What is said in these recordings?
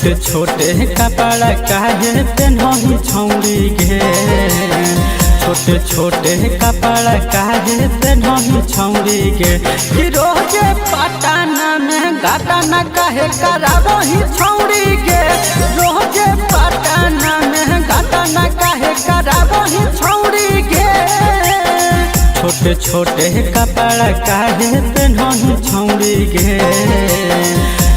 छोटे छोटे कपड़ा काहे पेन्हही छौरी गे, छोटे छोटे कपड़ा काहे पेन्हही छौरी गे। कि रोजे पटना में घटना काहे कराबही छौरी गे, रोजे पटना में घटना काहे कराबही छौरी गे। छोटे छोटे कपड़ा काहे पेन्हही छौरी गे,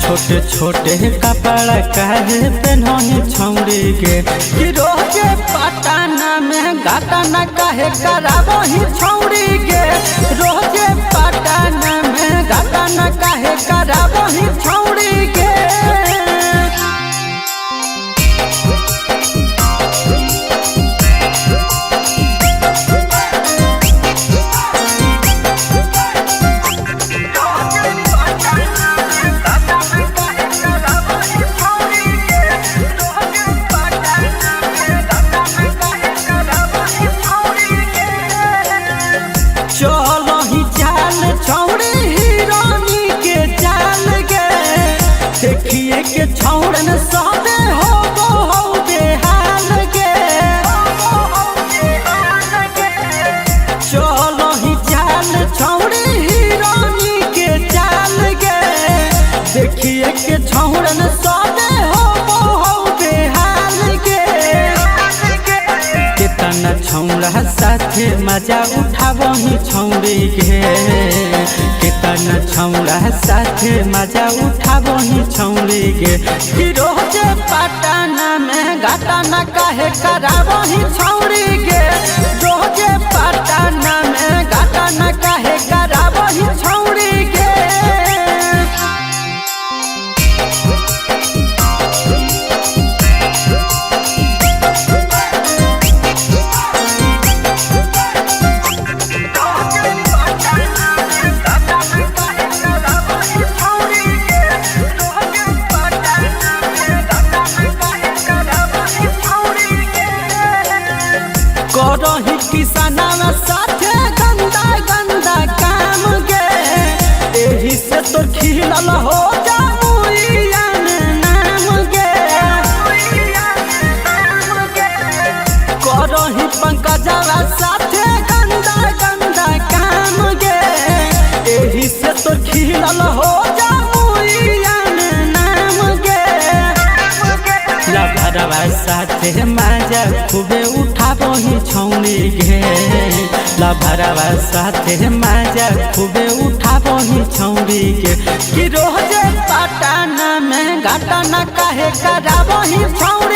छोटे छोटे कपड़ा काहे पेन्हही छौरी गे। कि रोजे पटना में घटना काहे कराबही छौरी गे, रोजे पटना में घटना काहे कराबही छौरी गे। चलो ही चाल छौड़ी हिरानी के चाल गे, देखिए के छौड़न सबे हो बेहाल गे। चलो ही चाल छौड़ी हिरानी के चाल गे, देखिए के छौड़न सबे हो बेहाल गे। केतना छौड़ा साथे मजा उठाबही छौरी गे, केतना छौड़ा साथे मजा उठाबही छौरी गे। कि रोजे पटना में घटना काहे कराबही छौरी गे, रोजे पटना में घटना काहे कराबही छौरी गे। करही किसानवा साथे गंदा गंदा काम गे, एही से तोर खिलल हो जामुइयान नाम गे। करही पंकजवा साथे गंदा गंदा काम गे, एही से तोर खिलल हो जामुइयान नाम गे। लभरवा साथे मजा खूबे उठाबही छौरी गे, लभरवा साथे मजा खूबे उठाबही छौरी गे। कि रोजे पटना में घटना काहे कराबही छौरी